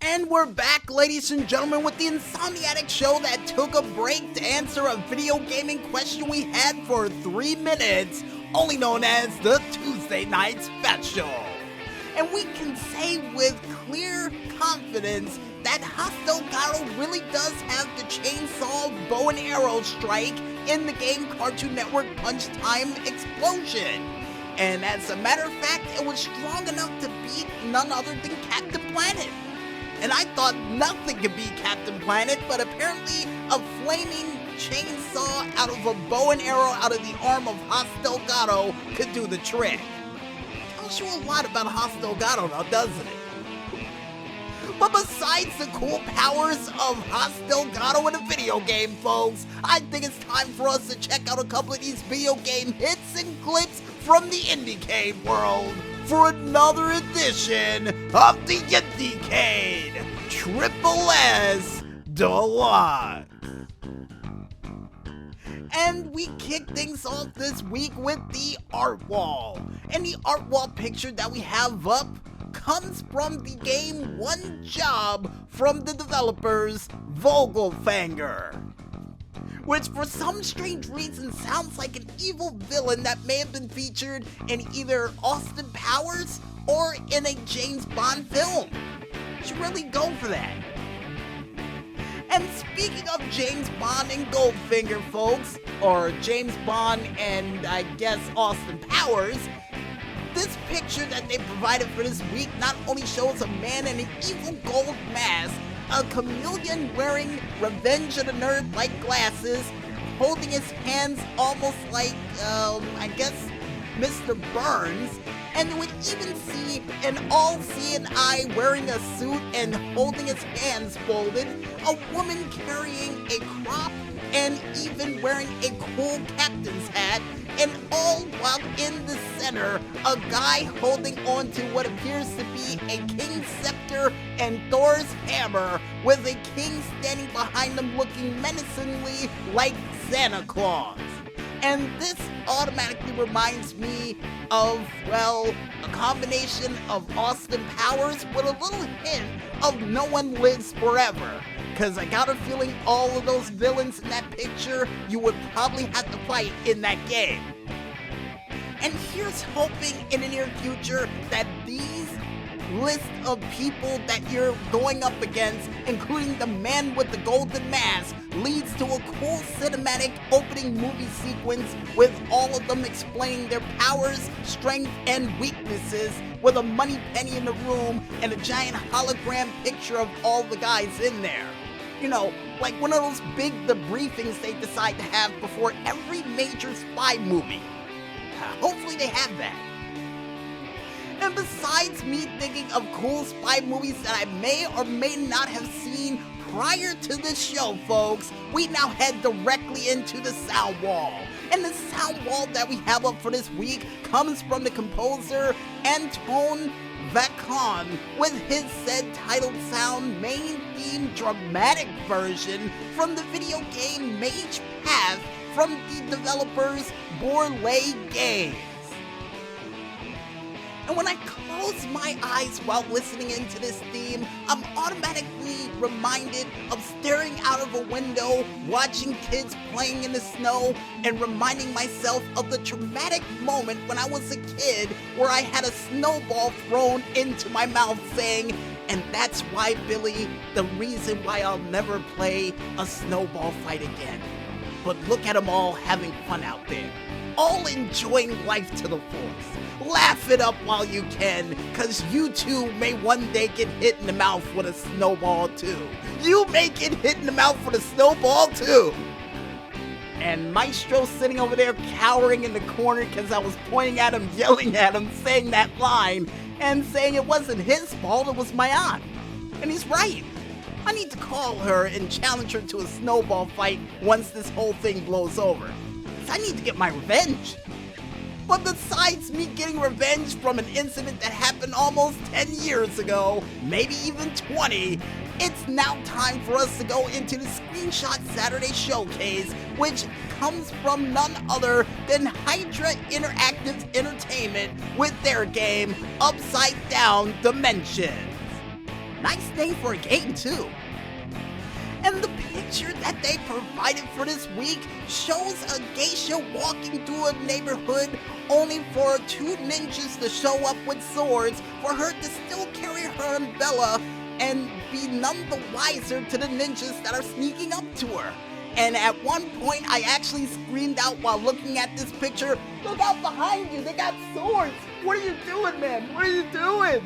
And we're back, ladies and gentlemen, with the Insomniatic show that took a break to answer a video gaming question we had for 3 minutes, only known as the Tuesday Night Special. And we can say with clear confidence that Delgado really does have the chainsaw bow and arrow strike in the game Cartoon Network Punch Time Explosion. And as a matter of fact, it was strong enough to beat none other than Captain Planet. And I thought nothing could beat Captain Planet, but apparently a flaming chainsaw out of a bow and arrow out of the arm of Delgado could do the trick. Tells you a lot about Delgado now, doesn't it? But besides the cool powers of Delgado in a video game, folks, I think it's time for us to check out a couple of these video game hits and clips from the Indie Cade world for another edition of the Indie Cade Triple S Deluxe. And we kick things off this week with the art wall. And the art wall picture that we have up comes from the game One Job from the developers Vogelfanger, which for some strange reason sounds like an evil villain that may have been featured in either Austin Powers or in a James Bond film. Should really go for that. And speaking of James Bond and Goldfinger, folks, or James Bond and I guess Austin Powers, this picture that they provided for this week not only shows a man in an evil gold mask, a chameleon wearing Revenge of the Nerd-like glasses, holding his hands almost like, I guess, Mr. Burns, and you would even see an all-seeing eye wearing a suit and holding his hands folded, a woman carrying a crop and even wearing a cool captain's hat, and all while in the center, a guy holding on to what appears to be a king's scepter and Thor's hammer, with a king standing behind them looking menacingly like Santa Claus. And this automatically reminds me of, well, a combination of Austin Powers with a little hint of No One Lives Forever. Cause I got a feeling all of those villains in that picture you would probably have to fight in that game. And here's hoping in the near future that these list of people that you're going up against, including the man with the golden mask, leads to a cool cinematic opening movie sequence with all of them explaining their powers, strength, and weaknesses, with a money penny in the room and a giant hologram picture of all the guys in there. You know, like one of those big debriefings they decide to have before every major spy movie. Hopefully they have that. And besides me thinking of cool spy movies that I may or may not have seen prior to this show, folks, we now head directly into the sound wall. And the sound wall that we have up for this week comes from the composer Anton Vacon with his said titled sound main theme dramatic version from the video game Mage Path from the developers Borley Games. And when I close my eyes while listening into this theme, I'm automatically reminded of staring out of a window, watching kids playing in the snow, and reminding myself of the traumatic moment when I was a kid where I had a snowball thrown into my mouth saying, "And that's why, Billy, the reason why I'll never play a snowball fight again." But look at them all having fun out there, all enjoying life to the fullest. Laugh it up while you can, cause you too may one day get hit in the mouth with a snowball too. You may get hit in the mouth with a snowball too. And Maestro sitting over there cowering in the corner cause I was pointing at him, yelling at him, saying that line, and saying it wasn't his fault, it was my aunt. And he's right. I need to call her and challenge her to a snowball fight once this whole thing blows over. Cause I need to get my revenge. But besides me getting revenge from an incident that happened almost 10 years ago, maybe even 20, it's now time for us to go into the Screenshot Saturday Showcase, which comes from none other than Hydra Interactive Entertainment with their game Upside Down Dimensions. Nice name for a game too. And the picture that they provided for this week shows a geisha walking through a neighborhood only for two ninjas to show up with swords for her to still carry her umbrella and be none the wiser to the ninjas that are sneaking up to her. And at one point I actually screamed out while looking at this picture, "Look out behind you, they got swords! What are you doing, man? What are you doing?"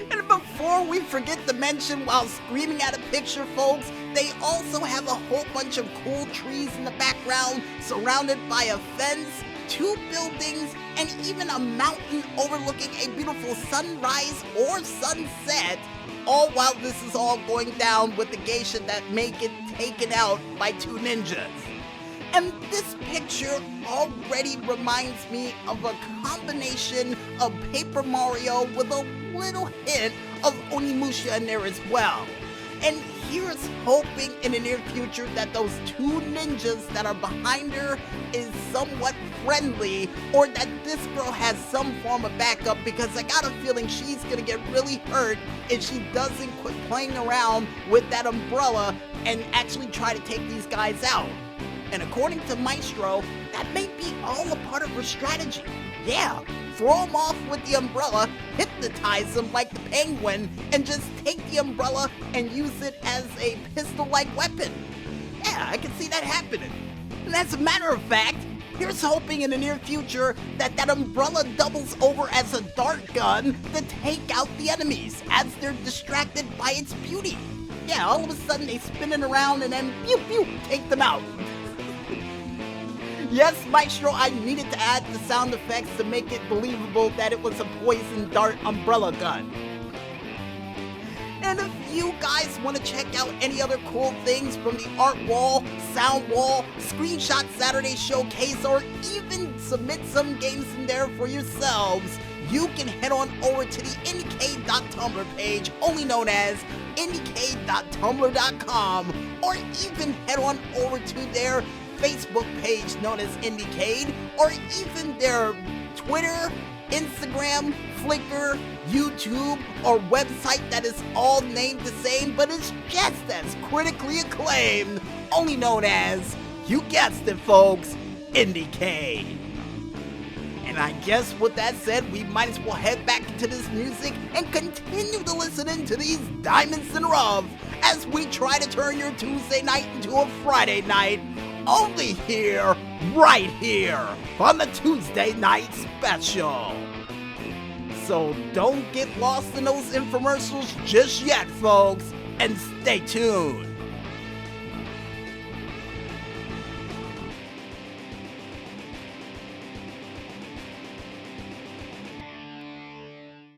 And before we forget to mention while screaming at a picture, folks, they also have a whole bunch of cool trees in the background, surrounded by a fence, two buildings, and even a mountain overlooking a beautiful sunrise or sunset, all while this is all going down with the geisha that may get taken out by two ninjas. And this picture already reminds me of a combination of Paper Mario with a little hint of Onimusha in there as well. And here's hoping in the near future that those two ninjas that are behind her is somewhat friendly, or that this girl has some form of backup, because I got a feeling she's gonna get really hurt if she doesn't quit playing around with that umbrella and actually try to take these guys out. And according to Maestro, that may be all a part of her strategy. Yeah, throw them off with the umbrella, hypnotize them like the penguin, and just take the umbrella and use it as a pistol-like weapon. Yeah, I can see that happening. And as a matter of fact, here's hoping in the near future that that umbrella doubles over as a dart gun to take out the enemies as they're distracted by its beauty. Yeah, all of a sudden they spin it around and then pew pew, take them out. Yes, Maestro, I needed to add the sound effects to make it believable that it was a poison dart umbrella gun. And if you guys want to check out any other cool things from the art wall, sound wall, screenshot Saturday showcase, or even submit some games in there for yourselves, you can head on over to the IndieCade.tumblr page, only known as IndieCade.tumblr.com, or even head on over to their Facebook page known as Indie Cade, or even their Twitter, Instagram, Flickr, YouTube, or website that is all named the same but is just as critically acclaimed, only known as, you guessed it folks, Indie Cade. And I guess with that said, we might as well head back into this music and continue to listen into these diamonds in the rough as we try to turn your Tuesday night into a Friday night, only here, right here, on the Tuesday Night Special. So don't get lost in those infomercials just yet, folks, and stay tuned.